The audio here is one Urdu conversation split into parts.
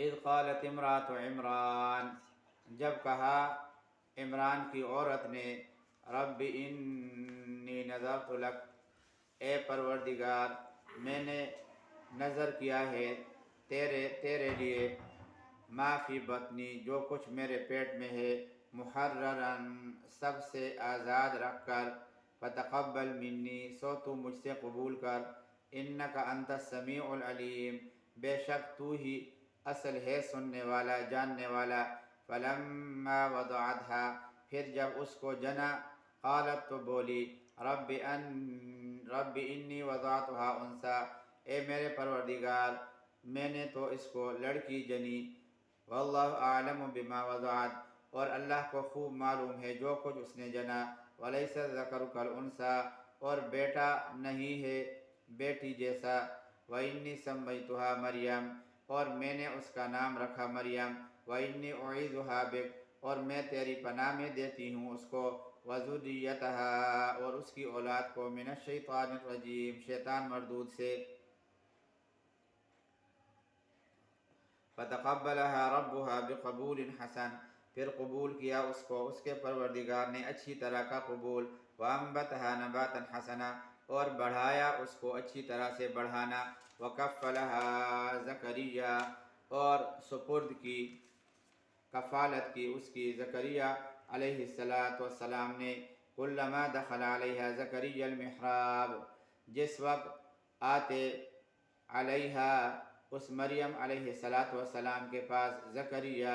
اذ قالت امرأۃ عمران، جب کہا عمران کی عورت نے، رب انی نذرت لک، اے پروردگار میں نے نظر کیا ہے تیرے لیے، ما فی بطنی، جو کچھ میرے پیٹ میں ہے، محررن، سب سے آزاد رکھ کر، فتقبل منی، سو تو مجھ سے قبول کر، انک انت السمیع العلیم، بے شک تو ہی اصل ہے سننے والا جاننے والا۔ فلما وضعتها، پھر جب اس کو جنا، قالت تو بولی، رب انی وضعتها انثی، اے میرے پروردگار میں نے تو اس کو لڑکی جنی، واللہ اعلم بما وضعت، اور اللہ کو خوب معلوم ہے جو کچھ اس نے جنا، ولیس الذکر کالانثی، اور بیٹا نہیں ہے بیٹی جیسا، وانی سمیتها مریم، اور میں نے اس کا نام رکھا مریم، وانی اعیذها بک، اور میں تیری پناہ میں دیتی ہوں اس کو، وذریتها، اور اس کی اولاد کو، من الشیطان الرجیم، شیطان مردود سے۔ فتقبلها ربها بقبول حسن، پھر قبول کیا اس کو اس کے پروردگار نے اچھی طرح کا قبول، وانبتها نباتا حسنا، اور بڑھایا اس کو اچھی طرح سے بڑھانا، وکفلها زکریا، اور سپرد کی کفالت کی اس کی زکریا علیہ السلام نے، کلما دخل علیہا زکریا المحراب، جس وقت آتے علیہا اس مریم علیہ السلام کے پاس، زکریا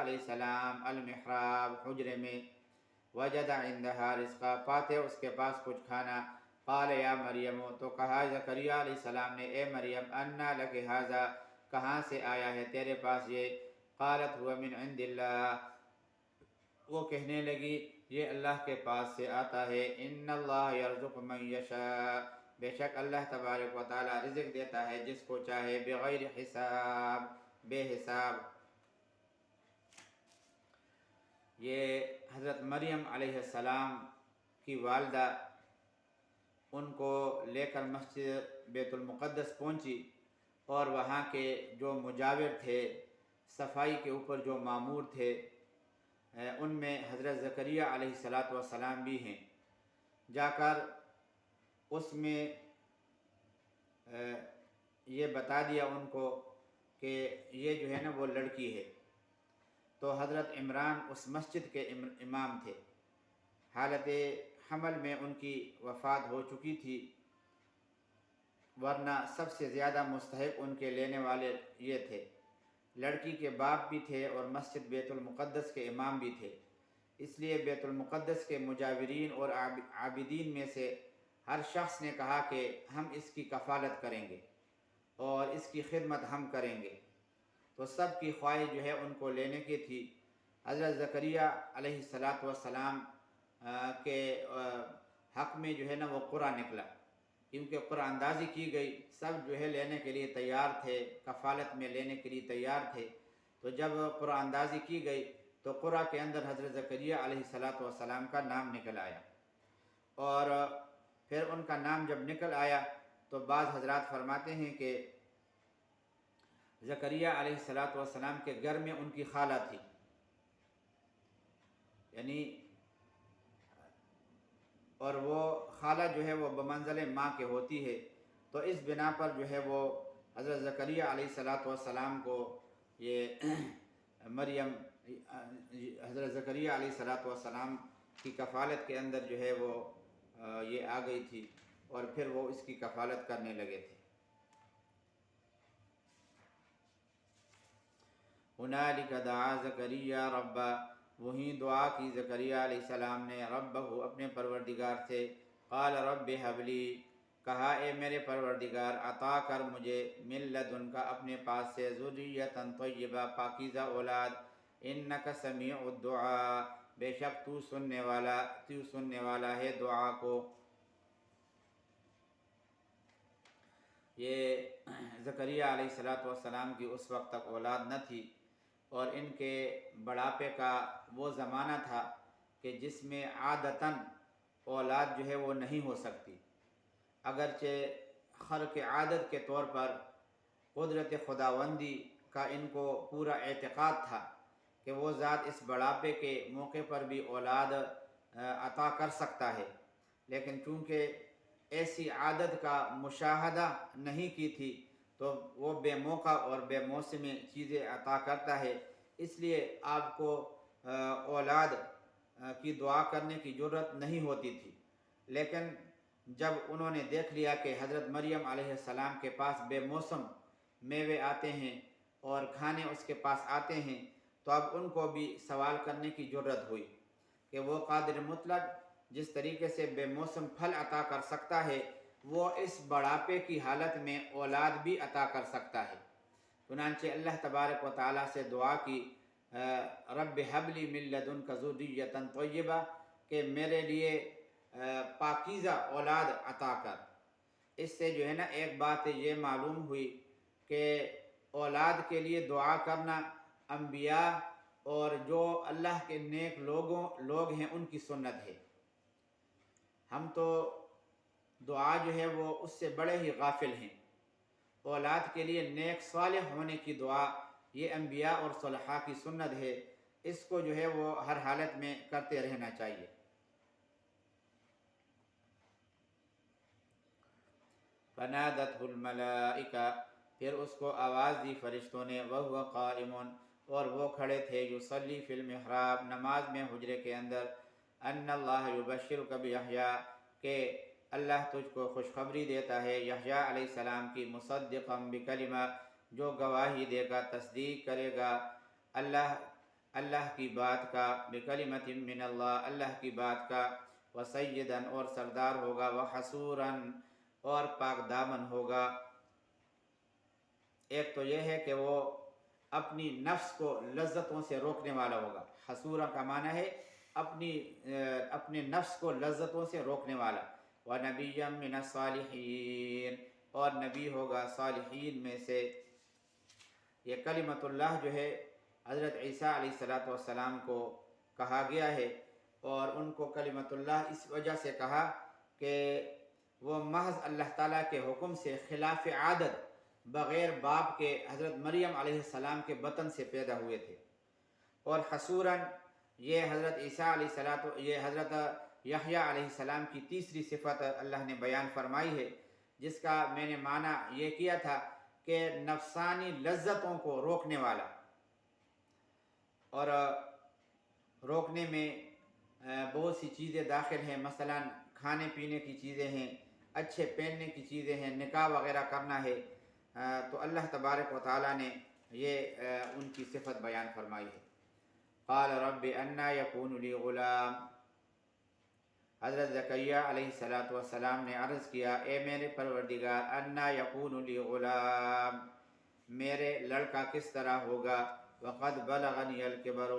علیہ السلام، المحراب، حجرے میں، وجد عندها رزقا، پاتے اس کے پاس کچھ کھانا، قال یا مریم، تو کہا زکریا علیہ السلام نے، اے مریم، انا لک ھذا، کہاں سے آیا ہے تیرے پاس یہ، قالت هو من عند اللہ، وہ کہنے لگی یہ اللہ کے پاس سے آتا ہے، ان اللہ یرزق من یشاء، بے شک اللہ تبارک و تعالی رزق دیتا ہے جس کو چاہے، بغیر حساب، بے حساب۔ یہ حضرت مریم علیہ السلام کی والدہ ان کو لے کر مسجد بیت المقدس پہنچی، اور وہاں کے جو مجاور تھے، صفائی کے اوپر جو مامور تھے، ان میں حضرت زکریا علیہ السلام بھی ہیں، جا کر اس میں یہ بتا دیا ان کو کہ یہ جو ہے نا وہ لڑکی ہے۔ تو حضرت عمران اس مسجد کے امام تھے، حالت حمل میں ان کی وفات ہو چکی تھی، ورنہ سب سے زیادہ مستحق ان کے لینے والے یہ تھے، لڑکی کے باپ بھی تھے اور مسجد بیت المقدس کے امام بھی تھے، اس لیے بیت المقدس کے مجاورین اور عابدین میں سے ہر شخص نے کہا کہ ہم اس کی کفالت کریں گے اور اس کی خدمت ہم کریں گے، تو سب کی خواہش جو ہے ان کو لینے کی تھی۔ حضرت زکریا علیہ السلام کے حق میں جو ہے نا وہ قرعہ نکلا، کیونکہ قرعہ اندازی کی گئی، سب جو ہے لینے کے لیے تیار تھے، کفالت میں لینے کے لیے تیار تھے، تو جب قرعہ اندازی کی گئی تو قرعہ کے اندر حضرت زکریا علیہ السلام کا نام نکل آیا، اور پھر ان کا نام جب نکل آیا تو بعض حضرات فرماتے ہیں کہ زکریا علیہ السلام کے گھر میں ان کی خالہ تھی، یعنی اور وہ خالہ جو ہے وہ بمنزل ماں کے ہوتی ہے، تو اس بنا پر جو ہے وہ حضرت زکریا علیہ السلام کو یہ مریم حضرت زکریا علیہ السلام کی کفالت کے اندر جو ہے وہ یہ آ گئی تھی، اور پھر وہ اس کی کفالت کرنے لگے تھے۔ ہنالک دعا زکریا ربا، وہیں دعا کی زکریا علیہ السلام نے، ربہ، اپنے پروردگار سے، قال رب ہب لی، کہا اے میرے پروردگار عطا کر مجھے، من لدن کا، اپنے پاس سے، ذریۃ طیبہ، پاکیزہ اولاد، انک سمیع الدعاء، بے شک تو سننے والا ہے دعا کو۔ یہ زکریا علیہ السلام کی اس وقت تک اولاد نہ تھی، اور ان کے بڑھاپے کا وہ زمانہ تھا کہ جس میں عادتاً اولاد جو ہے وہ نہیں ہو سکتی، اگرچہ خرق عادت کے طور پر قدرت خداوندی کا ان کو پورا اعتقاد تھا کہ وہ ذات اس بڑھاپے کے موقع پر بھی اولاد عطا کر سکتا ہے، لیکن چونکہ ایسی عادت کا مشاہدہ نہیں کی تھی تو وہ بے موقع اور بے موسمی چیزیں عطا کرتا ہے، اس لیے آپ کو اولاد کی دعا کرنے کی ضرورت نہیں ہوتی تھی۔ لیکن جب انہوں نے دیکھ لیا کہ حضرت مریم علیہ السلام کے پاس بے موسم میوے آتے ہیں اور کھانے اس کے پاس آتے ہیں، تو اب ان کو بھی سوال کرنے کی ضرورت ہوئی کہ وہ قادر مطلق جس طریقے سے بے موسم پھل عطا کر سکتا ہے، وہ اس بڑھاپے کی حالت میں اولاد بھی عطا کر سکتا ہے۔ چنانچہ اللہ تبارک و تعالیٰ سے دعا کی، رب حب لی من لدنک ذریۃ طیبہ، کہ میرے لیے پاکیزہ اولاد عطا کر۔ اس سے جو ہے نا ایک بات یہ معلوم ہوئی کہ اولاد کے لیے دعا کرنا انبیاء اور جو اللہ کے نیک لوگ ہیں ان کی سنت ہے۔ ہم تو دعا جو ہے وہ اس سے بڑے ہی غافل ہیں۔ اولاد کے لیے نیک صالح ہونے کی دعا یہ انبیاء اور صلحاء کی سنت ہے، اس کو جو ہے وہ ہر حالت میں کرتے رہنا چاہیے۔ فنادته الملائکہ، پھر اس کو آواز دی فرشتوں نے، وہو قائم، اور وہ کھڑے تھے، یصلی فی المحراب، نماز میں حجرے کے اندر، ان اللہ یبشرک بیحییٰ، کہ اللہ تجھ کو خوشخبری دیتا ہے یحییٰ علیہ السلام کی، مصدقا بکلمہ، جو گواہی دے گا، تصدیق کرے گا اللہ کی بات کا، بکلمۃ من اللہ، اللہ کی بات کا، وسیداً، اور سردار ہوگا، وحسوراً، اور پاک دامن ہوگا۔ ایک تو یہ ہے کہ وہ اپنی نفس کو لذتوں سے روکنے والا ہوگا، حسورہ کا معنی ہے اپنے نفس کو لذتوں سے روکنے والا، وَنَبِيًّا مِّنَ الصَّالِحِينَ، اور نبی ہوگا صالحین میں سے۔ یہ کلمت اللہ جو ہے حضرت عیسیٰ علیہ السلام کو کہا گیا ہے، اور ان کو کلمت اللہ اس وجہ سے کہا کہ وہ محض اللہ تعالیٰ کے حکم سے خلاف عادت بغیر باپ کے حضرت مریم علیہ السلام کے بطن سے پیدا ہوئے تھے۔ اور حسوراً، یہ حضرت عیسیٰ یہ حضرت یحییٰ علیہ السلام کی تیسری صفت اللہ نے بیان فرمائی ہے، جس کا میں نے معنی یہ کیا تھا کہ نفسانی لذتوں کو روکنے والا، اور روکنے میں بہت سی چیزیں داخل ہیں، مثلا کھانے پینے کی چیزیں ہیں، اچھے پہننے کی چیزیں ہیں، نکاح وغیرہ کرنا ہے، تو اللہ تبارک و تعالیٰ نے یہ ان کی صفت بیان فرمائی ہے۔ قال رب انا یکون لی غلام، حضرت زکریا علیہ السلام نے عرض کیا، اے میرے پروردگار، انا یکون لی غلام، میرے لڑکا کس طرح ہوگا، وقد بلغنی الکبر،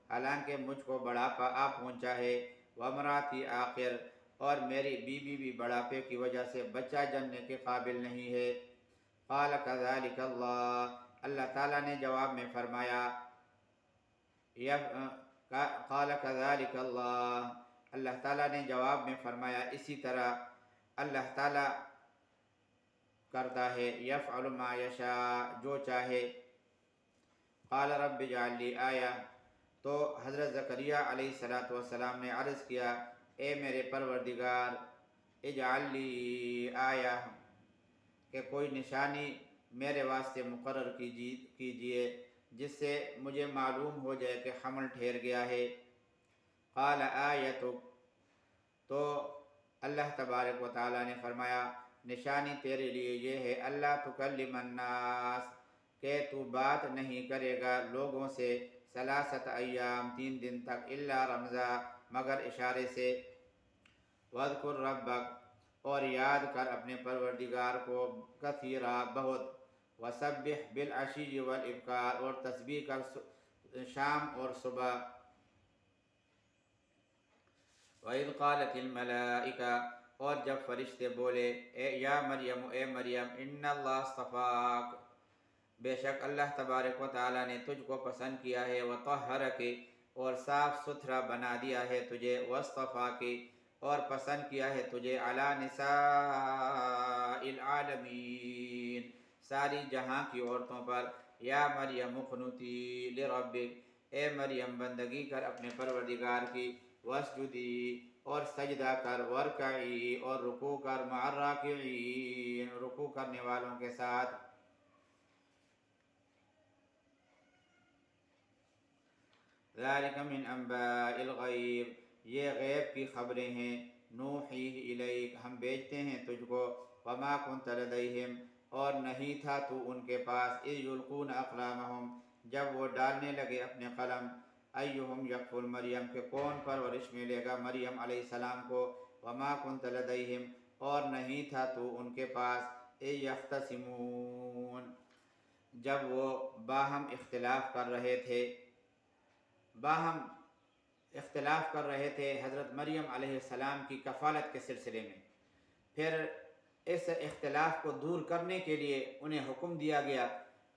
حالانکہ مجھ کو بڑھاپا آ پہنچا ہے، وامراتی عاقر، اور میری بیوی بھی بڑھاپے کی وجہ سے بچہ جننے کے قابل نہیں ہے۔ قال کذالک اللہ، اللہ تعالیٰ نے جواب میں فرمایا، قال کذالک اللہ، اللہ تعالیٰ نے جواب میں فرمایا اسی طرح اللہ تعالیٰ کرتا ہے، یفعل ما یشاء، جو چاہے۔ قال رب اجعل لی آیہ، تو حضرت زکریا علیہ السلام نے عرض کیا، اے میرے پروردگار، اجعل لی آیہ، کہ کوئی نشانی میرے واسطے مقرر کیجئے جس سے مجھے معلوم ہو جائے کہ حمل ٹھہر گیا ہے۔ قال آیتک، تو اللہ تبارک و تعالیٰ نے فرمایا، نشانی تیرے لیے یہ ہے، اللہ تکلم الناس، کہ تو بات نہیں کرے گا لوگوں سے، ثلاثت ایام، 3 دن تک، الا رمزا، مگر اشارے سے، واذکر ربک، اور یاد کر اپنے پروردگار کو، کثیرا، بہت، وسبح بالعشی والابکار، اور تسبیح کر شام اور صبح۔ وَإِذْ قَالَتِ الْمَلَائِكَةُ، اور جب فرشتے بولے، یا مریم، اے مریم، ان اللہ اصطفاک، بے شک اللہ تبارک و تعالیٰ نے تجھ کو پسند کیا ہے، وطہرک، اور صاف ستھرا بنا دیا ہے تجھے، واصطفاک، اور پسند کیا ہے تجھے، علی نساء العالمین، ساری جہاں کی عورتوں پر، یا مریم اقنتی لربک، اے مریم بندگی کر اپنے پروردگار کی، واسجدی اور سجدہ کر، ورکعی اور رکوع کر، مع الراکعین رکوع کرنے والوں کے ساتھ۔ ذالک من انباء الغیب، یہ غیب کی خبریں ہیں، نوحیہ الیک ہم بھیجتے ہیں تجھ کو، وما کنت لدیہم اور نہیں تھا تو ان کے پاس، اذ یلقون اقلامہم جب وہ ڈالنے لگے اپنے قلم، ایہم یکفل مریم کہ کون پرورش ملے گا مریم علیہ السلام کو، وما کنت لدیہم اور نہیں تھا تو ان کے پاس، اذ یختصمون جب وہ باہم اختلاف کر رہے تھے، باہم اختلاف کر رہے تھے حضرت مریم علیہ السلام کی کفالت کے سلسلے میں۔ پھر اس اختلاف کو دور کرنے کے لیے انہیں حکم دیا گیا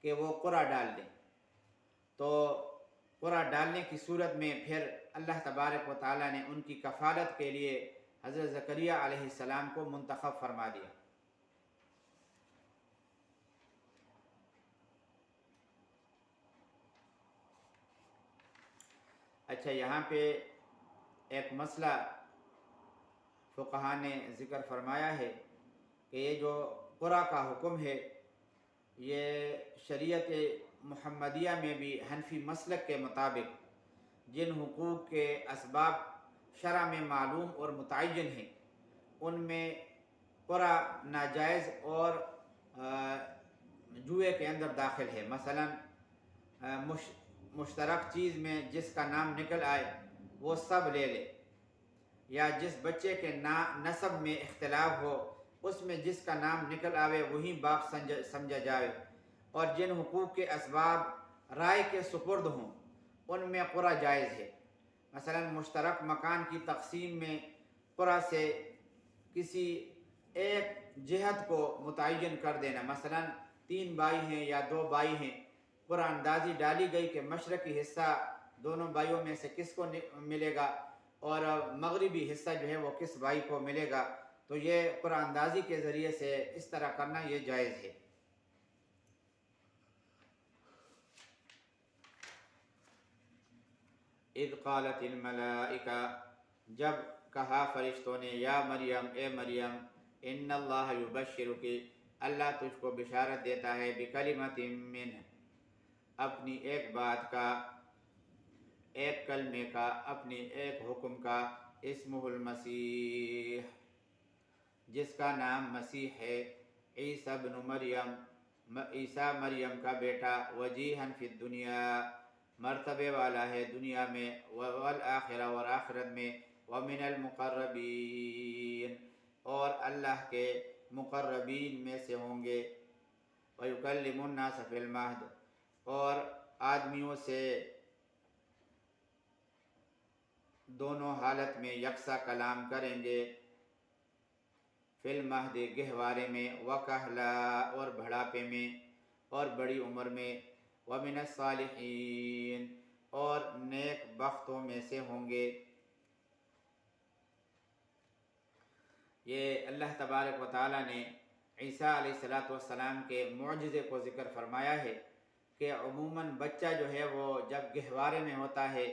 کہ وہ قرعہ ڈال دیں، تو قرعہ ڈالنے کی صورت میں پھر اللہ تبارک و تعالیٰ نے ان کی کفالت کے لیے حضرت زکریا علیہ السلام کو منتخب فرما دیا۔ اچھا، یہاں پہ ایک مسئلہ فقہا نے ذکر فرمایا ہے کہ یہ جو قرعہ کا حکم ہے، یہ شریعت محمدیہ میں بھی حنفی مسلک کے مطابق جن حقوق کے اسباب شرع میں معلوم اور متعین ہیں، ان میں قرعہ ناجائز اور جوئے کے اندر داخل ہے۔ مثلا مشترک چیز میں جس کا نام نکل آئے وہ سب لے لے، یا جس بچے کے نسب میں اختلاف ہو اس میں جس کا نام نکل آوے وہی باپ سمجھا جائے، اور جن حقوق کے اسباب رائے کے سپرد ہوں ان میں قرعہ جائز ہے۔ مثلا مشترک مکان کی تقسیم میں قرعہ سے کسی ایک جہت کو متعین کر دینا، مثلا 3 بھائی ہیں یا 2 بھائی ہیں، قرعہ اندازی ڈالی گئی کہ مشرقی حصہ دونوں بھائیوں میں سے کس کو ملے گا اور مغربی حصہ جو ہے وہ کس بھائی کو ملے گا، تو یہ قرعہ اندازی کے ذریعے سے اس طرح کرنا یہ جائز ہے۔ اذ قالت الملائکہ جب کہا فرشتوں نے، یا مریم اے مریم، ان اللہ یبشرک اللہ تجھ کو بشارت دیتا ہے، بکلمۃ منہ اپنی ایک بات کا، ایک کلمے کا، اپنی ایک حکم کا، اسمہ المسیح جس کا نام مسیح ہے، عیسیٰ ابن مریم عیسیٰ مریم کا بیٹا، وجیہا فی الدنیا مرتبے والا ہے دنیا میں، والآخرہ اور آخرت میں، ومن المقربین اور اللہ کے مقربین میں سے ہوں گے، ویکلم الناس فی المہد اور آدمیوں سے دونوں حالت میں یکساں کلام کریں گے، فی المہد گہوارے میں، وکہلا اور بڑھاپے میں اور بڑی عمر میں، ومن الصالحین اور نیک بختوں میں سے ہوں گے۔ یہ اللہ تبارک و تعالیٰ نے عیسیٰ علیہ السلام کے معجزے کو ذکر فرمایا ہے کہ عموماً بچہ جو ہے وہ جب گہوارے میں ہوتا ہے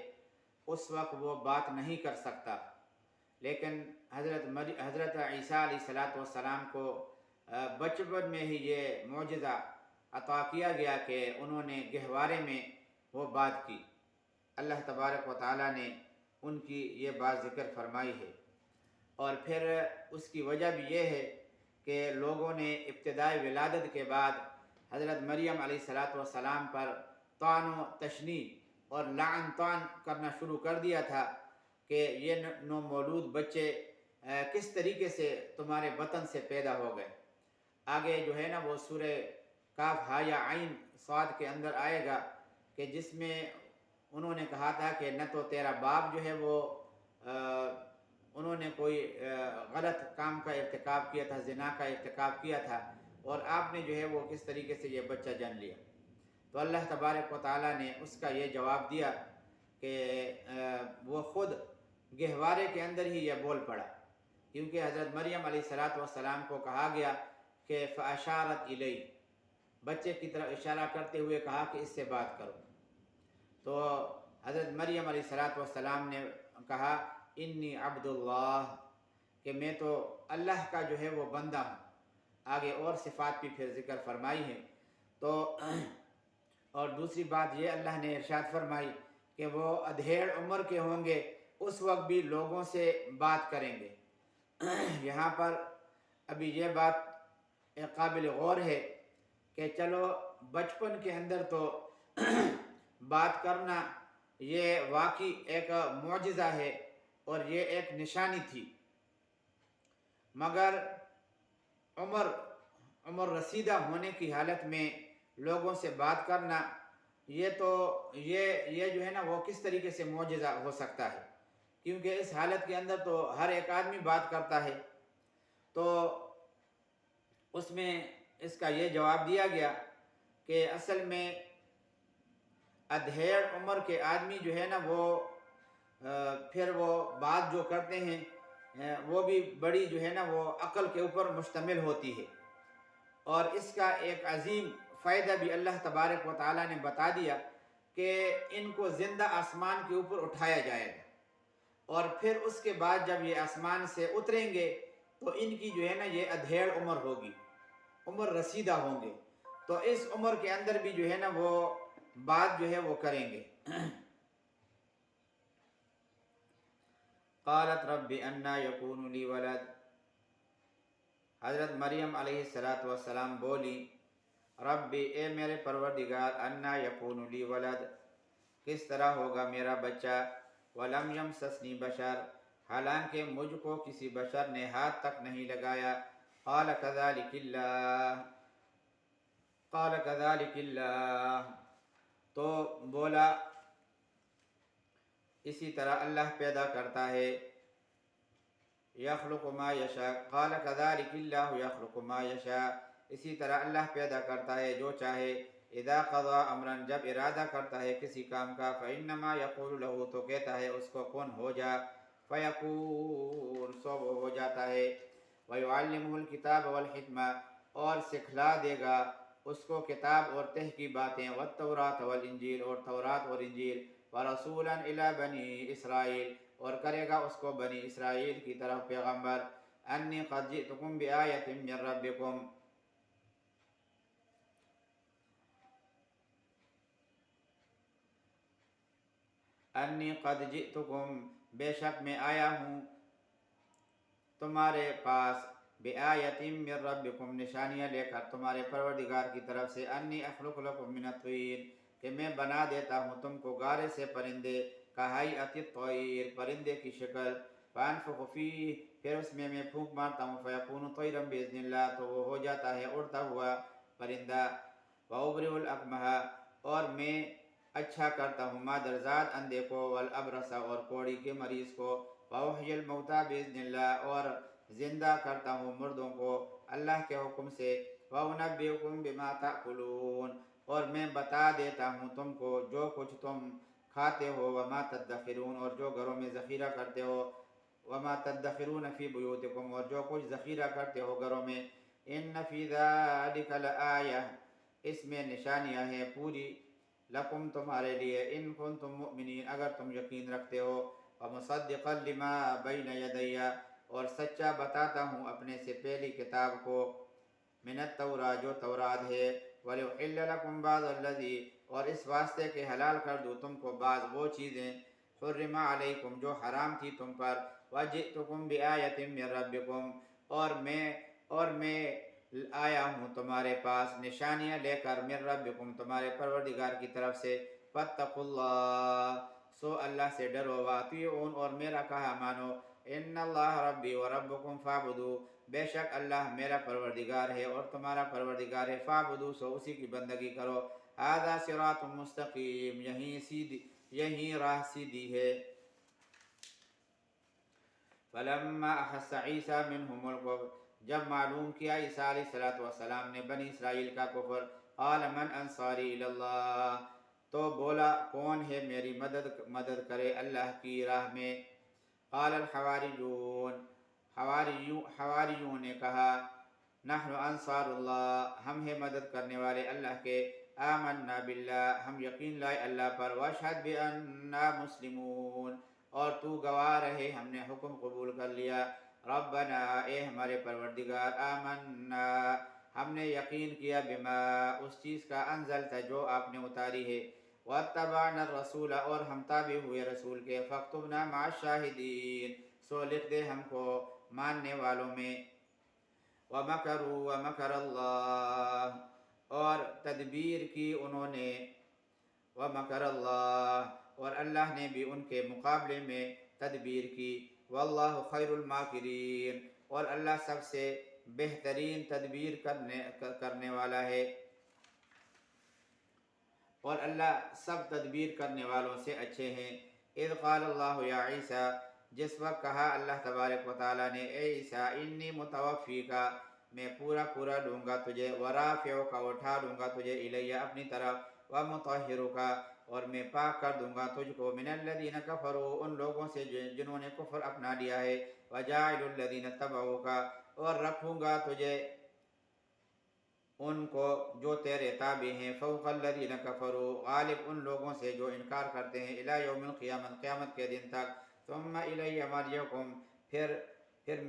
اس وقت وہ بات نہیں کر سکتا، لیکن حضرت عیسیٰ علیہ السلام کو بچپن میں ہی یہ معجزہ عطا کیا گیا کہ انہوں نے گہوارے میں وہ بات کی۔ اللہ تبارک و تعالیٰ نے ان کی یہ بات ذکر فرمائی ہے، اور پھر اس کی وجہ بھی یہ ہے کہ لوگوں نے ابتدائی ولادت کے بعد حضرت مریم علیہ السلام پر طعن و تشنیع اور لعن طعن کرنا شروع کر دیا تھا کہ یہ نومولود بچے کس طریقے سے تمہارے بطن سے پیدا ہو گئے۔ آگے جو ہے نا وہ سورہ کاف ہا یا عین صاد کے اندر آئے گا کہ جس میں انہوں نے کہا تھا کہ نہ تو تیرا باپ جو ہے وہ انہوں نے کوئی غلط کام کا ارتکاب کیا تھا، زنا کا ارتکاب کیا تھا، اور آپ نے جو ہے وہ کس طریقے سے یہ بچہ جن لیا۔ تو اللہ تبارک و تعالیٰ نے اس کا یہ جواب دیا کہ وہ خود گہوارے کے اندر ہی یہ بول پڑا، کیونکہ حضرت مریم علیہ السلام کو کہا گیا کہ فَأَشَارَتْ إِلَيْهِ بچے کی طرف اشارہ کرتے ہوئے کہا کہ اس سے بات کرو. تو حضرت مریم علیہ السلام نے کہا انی عبد اللہ، کہ میں تو اللہ کا جو ہے وہ بندہ ہوں. آگے اور صفات بھی پھر ذکر فرمائی ہے. تو اور دوسری بات یہ اللہ نے ارشاد فرمائی کہ وہ ادھیڑ عمر کے ہوں گے، اس وقت بھی لوگوں سے بات کریں گے. یہاں پر ابھی یہ بات ایک قابل غور ہے کہ چلو بچپن کے اندر تو بات کرنا یہ واقعی ایک معجزہ ہے اور یہ ایک نشانی تھی، مگر عمر رسیدہ ہونے کی حالت میں لوگوں سے بات کرنا یہ تو یہ جو ہے نا وہ کس طریقے سے معجزہ ہو سکتا ہے، کیونکہ اس حالت کے اندر تو ہر ایک آدمی بات کرتا ہے. تو اس میں اس کا یہ جواب دیا گیا کہ اصل میں ادھیڑ عمر کے آدمی جو ہے نا وہ پھر وہ بات جو کرتے ہیں وہ بھی بڑی جو ہے نا وہ عقل کے اوپر مشتمل ہوتی ہے. اور اس کا ایک عظیم فائدہ بھی اللہ تبارک و تعالیٰ نے بتا دیا کہ ان کو زندہ آسمان کے اوپر اٹھایا جائے گا، اور پھر اس کے بعد جب یہ آسمان سے اتریں گے تو ان کی جو ہے نا یہ ادھیڑ عمر ہوگی، عمر رسیدہ ہوں گے. تو اس عمر کے اندر بھی جو ہے نا وہ بات جو ہے وہ کریں گے. قالت رب انا یکون لی ولد، حضرت مریم علیہ السلام بولی ربی اے میرے پروردگار، انا یکون لی ولد، کس طرح ہوگا میرا بچہ، ولم یمسسنی بشر، حالانکہ مجھ کو کسی بشر نے ہاتھ تک نہیں لگایا. قال کذالک اللہ، تو بولا اسی طرح اللہ پیدا کرتا ہے. یخلق ما یشاء، قال کذالک اللہ یخلق ما یشاء، اسی طرح اللہ پیدا کرتا ہے جو چاہے. اذا قضا امرا، جب ارادہ کرتا ہے کسی کام کا، فانما یقول له، تو کہتا ہے اس کو کون ہو جا، فیکون، سو وہ ہو جاتا ہے. ویعلمہ الکتاب والحکمہ، اور سکھلا دے گا اس کو کتاب اور طے کی باتیں، والتوراۃ والانجیل، اور تورات اور انجیل، ورسولا الی بنی اسرائیل، اور کرے گا اس کو بنی اسرائیل کی طرف پیغمبر. انی قد جئتکم بآیۃ من ربکم، انی قد جئتکم، بے شک میں آیا ہوں تمہارے پاس، بآیۃ من ربکم، نشانیاں لے کر تمہارے پروردگار کی طرف سے. انی اخلق لکم من الطین، کہ میں بنا دیتا ہوں تم کو گارے سے پرندے، کہیئۃ الطیر، پرندے کی شکل. فانفخ فیہ، پھر اس میں پھونک مارتا ہوں، فیکون طیرا باذن اللہ، تو وہ ہو جاتا ہے اڑتا ہوا پرندہ. وابرئ الاکمہ، اور میں اچھا کرتا ہوں مادرزاد اندھے کو، والابرص، اور کوڑی کے مریض کو. واحیی الموتیٰ باذن اللہ، اور زندہ کرتا ہوں مردوں کو اللہ کے حکم سے. وانبئکم بما تاکلون، اور میں بتا دیتا ہوں تم کو جو کچھ تم کھاتے ہو. وما تدخرون، اور جو گھروں میں ذخیرہ کرتے ہو. وما تدخرون فی بیوتکم، اور جو کچھ ذخیرہ کرتے ہو گھروں میں. ان فی ذلک لآیہ، اس میں نشانیاں ہیں پوری، لکم تمہارے لیے، ان کنتم مؤمنین، اگر تم یقین رکھتے ہو. ومصدقا لما بین یدی، اور سچا بتاتا ہوں اپنے سے پہلی کتاب کو، من التوراۃ، جو تورات ہے. وَلِأُحِلَّ لَكُمْ بَعْضَ الَّذِي، اور اس واسطے کہ حلال کر دوں تم کو بعض وہ چیزیں، حرم علیکم، جو حرام تھی تم پر. وَجِئْتُكُمْ بِآیَةٍ مِّن رَبِّكُمْ، اور میں آیا ہوں تمہارے پاس نشانیاں لے کر، من ربکم، تمہارے پروردگار کی طرف سے. فاتقوا اللہ، سو اللہ سے ڈرو. واطیعون، اور میرا کہا مانو. ان اللہ ربی وربکم فاعبدوا، بے شک اللہ میرا پروردگار ہے اور تمہارا پروردگار ہے. فاعبدوا، سو اسی کی بندگی کرو. ھذا صراط مستقیم، یہی راہ سیدھی ہے. فلما احس عیسیٰ منہم الکفر، جب معلوم کیا عیسیٰ علیہ السلام نے بنی اسرائیل کا کفر. قال من انصاری الی اللہ، تو بولا کون ہے میری مدد کرے اللہ کی راہ میں. قال الحواریون، حواریوں نے کہا نحن انصار اللہ، ہم ہیں مدد کرنے والے اللہ کے، آمنا باللہ، ہم یقین لائے اللہ پر، واشہد بأننا مسلمون، اور تو گواہ رہے ہم نے حکم قبول کر لیا، ربنا، اے ہمارے پروردگار، آمنا، ہم نے یقین کیا، بما، اس چیز کا، انزلتا، جو آپ نے اتاری ہے، واتبعنا الرسول، اور ہم تابع ہوئے رسول کے، فاکتبنا مع الشاہدین، سو لکھ دے ہم کو ماننے والوں میں، وَمَكَرُوا وَمَكَرَ اللَّهُ، اور تدبیر کی انہوں نے، وَمَكَرَ اللَّهُ، اور اللہ نے بھی ان کے مقابلے میں تدبیر کی، وَاللَّهُ خَيْرُ الْمَاكِرِينَ، اور اللہ سب سے بہترین تدبیر کرنے والا ہے، اور اللہ سب تدبیر کرنے والوں سے اچھے ہیں۔ اذ قال اللہ یا عیسیٰ، جس وقت کہا اللہ تبارک و تعالیٰ نے، اے عیسیٰ، انی متوفی کا، میں پورا پورا لوں گا تجھے، ورافعو کا، اٹھا لوں گا تجھے، الیہ، اپنی طرف، ومطہرو کا، اور میں پاک کر دوں گا تجھ کو، من الذین کفروا، ان لوگوں سے جنہوں نے کفر اپنا لیا ہے، وجاعل الذین اتبعوک، اور رکھوں گا تجھے ان کو جو تیرے تابع ہیں، فوق الذین کفروا، غالب ان لوگوں سے جو انکار کرتے ہیں، الی یوم القیامت، قیامت کے دن تک، ثم الی مرجعکم، پھر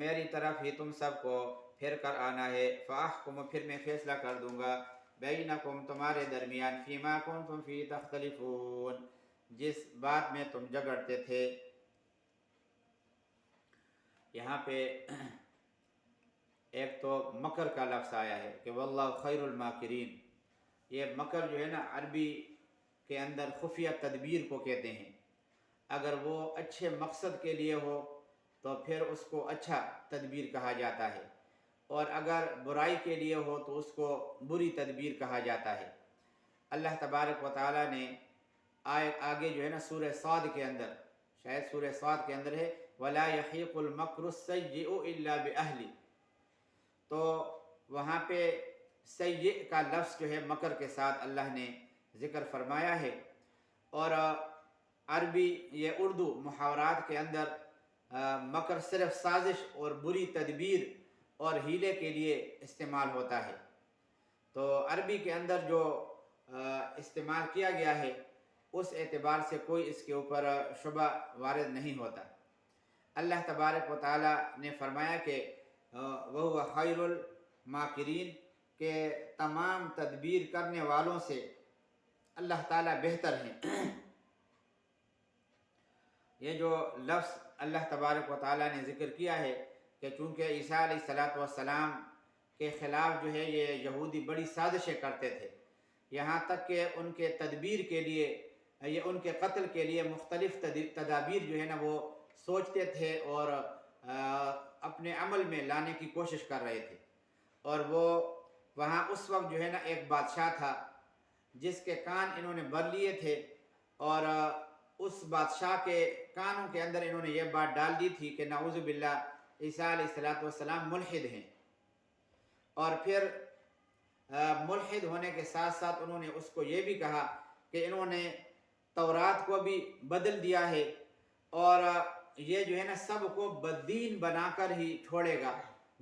میری طرف ہی تم سب کو پھر کر آنا ہے، فاحکم، پھر میں فیصلہ کر دوں گا، بینکم، تمہارے درمیان، فیما کنتم فی تختلفون، جس بات میں تم جھگڑتے تھے۔ یہاں پہ ایک تو مکر کا لفظ آیا ہے کہ واللہ خیر الماکرین، یہ مکر جو ہے نا عربی کے اندر خفیہ تدبیر کو کہتے ہیں، اگر وہ اچھے مقصد کے لیے ہو تو پھر اس کو اچھا تدبیر کہا جاتا ہے، اور اگر برائی کے لیے ہو تو اس کو بری تدبیر کہا جاتا ہے۔ اللہ تبارک و تعالیٰ نے آگے جو ہے نا سورہ صاد کے اندر، شاید سورہ صاد کے اندر ہے، وَلَا يَحِيقُ الْمَكْرُ السَّيِّئُ إِلَّا بِأَهْلِ، تو وہاں پہ سیئ کا لفظ جو ہے مکر کے ساتھ اللہ نے ذکر فرمایا ہے، اور عربی یہ اردو محاورات کے اندر مکر صرف سازش اور بری تدبیر اور ہیلے کے لیے استعمال ہوتا ہے، تو عربی کے اندر جو استعمال کیا گیا ہے اس اعتبار سے کوئی اس کے اوپر شبہ وارد نہیں ہوتا۔ اللہ تبارک و تعالیٰ نے فرمایا کہ وَهُوَ خَيْرُ الْمَاكِرِينَ، کہ تمام تدبیر کرنے والوں سے اللہ تعالیٰ بہتر ہیں۔ یہ جو لفظ اللہ تبارک و تعالیٰ نے ذکر کیا ہے کہ چونکہ عیسیٰ علیہ السلام کے خلاف جو ہے یہ یہودی بڑی سازشیں کرتے تھے، یہاں تک کہ ان کے تدبیر کے لیے، یہ ان کے قتل کے لیے مختلف تدابیر جو ہے نا وہ سوچتے تھے اور اپنے عمل میں لانے کی کوشش کر رہے تھے، اور وہ وہاں اس وقت جو ہے نا ایک بادشاہ تھا جس کے کان انہوں نے بھر لیے تھے، اور اس بادشاہ کے کانوں کے اندر انہوں نے یہ بات ڈال دی تھی کہ نعوذ باللہ عیسیٰ علیہ السلام ملحد ہیں، اور پھر ملحد ہونے کے ساتھ ساتھ انہوں نے اس کو یہ بھی کہا کہ انہوں نے تورات کو بھی بدل دیا ہے، اور یہ جو ہے نا سب کو بددین بنا کر ہی چھوڑے گا،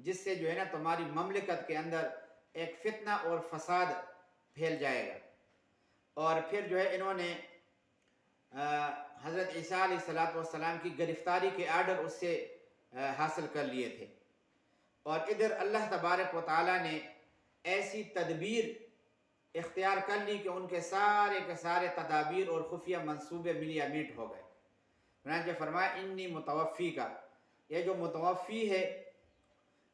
جس سے جو ہے نا تمہاری مملکت کے اندر ایک فتنہ اور فساد پھیل جائے گا، اور پھر جو ہے انہوں نے حضرت عیسیٰ علیہ السلام کی گرفتاری کے آرڈر اس سے حاصل کر لیے تھے، اور ادھر اللہ تبارک و تعالیٰ نے ایسی تدبیر اختیار کر لی کہ ان کے سارے کے سارے تدابیر اور خفیہ منصوبے ملیا میٹ ہو گئے۔ چنانچہ فرمایا انی متوفی کا، یہ جو متوفی ہے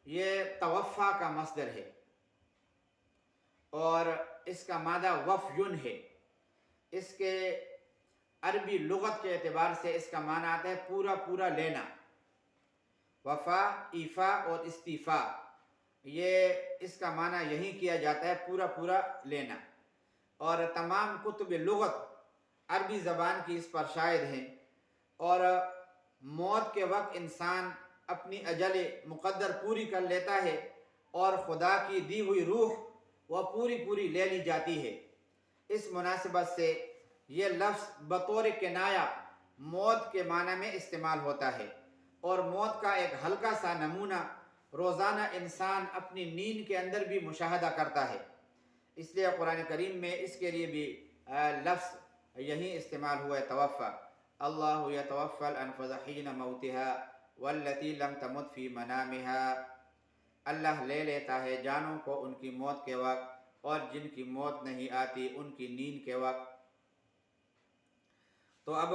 یہ توفا کا مصدر ہے، اور اس کا مادہ وفیٌ ہے، اس کے عربی لغت کے اعتبار سے اس کا معنی آتا ہے پورا پورا لینا، وفا، ایفا اور استیفا، یہ اس کا معنی یہی کیا جاتا ہے پورا پورا لینا، اور تمام کتب لغت عربی زبان کی اس پر شاہد ہیں، اور موت کے وقت انسان اپنی اجل مقدر پوری کر لیتا ہے اور خدا کی دی ہوئی روح وہ پوری پوری لے لی جاتی ہے۔ اس مناسبت سے یہ لفظ بطور کنایہ موت کے معنی میں استعمال ہوتا ہے، اور موت کا ایک ہلکا سا نمونہ روزانہ انسان اپنی نیند کے اندر بھی مشاہدہ کرتا ہے. اس لیے قرآن کریم میں اس کے لیے بھی لفظ یہی استعمال ہوا ہے توفی. اللہ یتوفی الانفس حین موتها والتی لم تمت فی منامها. اللہ لے لیتا ہے جانوں کو ان کی موت کے وقت، اور جن کی موت نہیں آتی ان کی نیند کے وقت. تو اب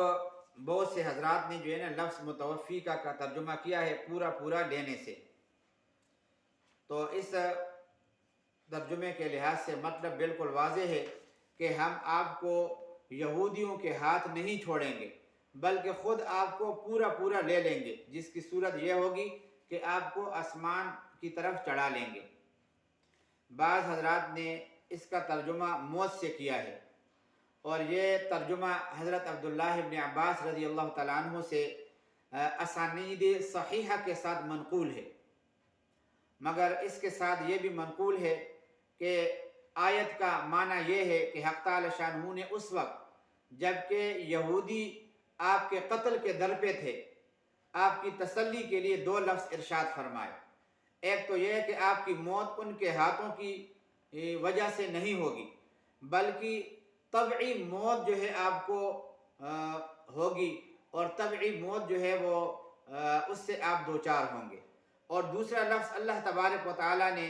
بہت سے حضرات نے جو ہے نا لفظ متوفی کا ترجمہ کیا ہے پورا لینے سے. تو اس ترجمے کے لحاظ سے مطلب بالکل واضح ہے کہ ہم آپ کو یہودیوں کے ہاتھ نہیں چھوڑیں گے، بلکہ خود آپ کو پورا لے لیں گے، جس کی صورت یہ ہوگی کہ آپ کو آسمان کی طرف چڑھا لیں گے. بعض حضرات نے اس کا ترجمہ موت سے کیا ہے، اور یہ ترجمہ حضرت عبداللہ ابن عباس رضی اللہ تعالیٰ عنہ سے اسانید صحیحہ کے ساتھ منقول ہے. مگر اس کے ساتھ یہ بھی منقول ہے کہ آیت کا معنی یہ ہے کہ حق تعالی شانہ نے اس وقت جبکہ یہودی آپ کے قتل کے در پہ تھے، آپ کی تسلی کے لیے 2 لفظ ارشاد فرمائے. ایک تو یہ ہے کہ آپ کی موت ان کے ہاتھوں کی وجہ سے نہیں ہوگی، بلکہ طبعی موت جو ہے آپ کو ہوگی، اور طبعی موت جو ہے وہ اس سے آپ دوچار ہوں گے. اور دوسرا لفظ اللہ تبارک و تعالیٰ نے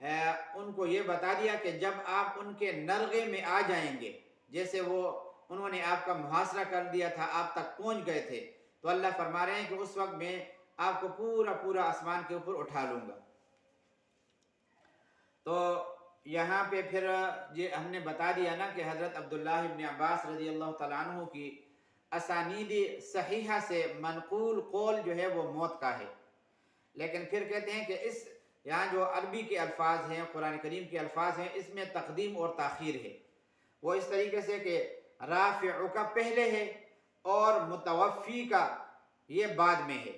ان کو یہ بتا دیا کہ جب آپ ان کے نرغے میں آ جائیں گے، جیسے انہوں نے آپ کا محاصرہ کر دیا تھا، آپ تک پہنچ گئے تھے، تو اللہ فرما رہے ہیں کہ اس وقت میں آپ کو پورا آسمان کے اوپر اٹھا لوں گا. تو یہاں پہ پھر یہ ہم نے بتا دیا نا کہ حضرت عبداللہ ابن عباس رضی اللہ تعالیٰ عنہ کی اسانید صحیحہ سے منقول قول جو ہے وہ موت کا ہے. لیکن پھر کہتے ہیں کہ اس یہاں جو عربی کے الفاظ ہیں، قرآن کریم کے الفاظ ہیں، اس میں تقدیم اور تاخیر ہے. وہ اس طریقے سے کہ رافع کا پہلے ہے اور متوفی کا یہ بعد میں ہے.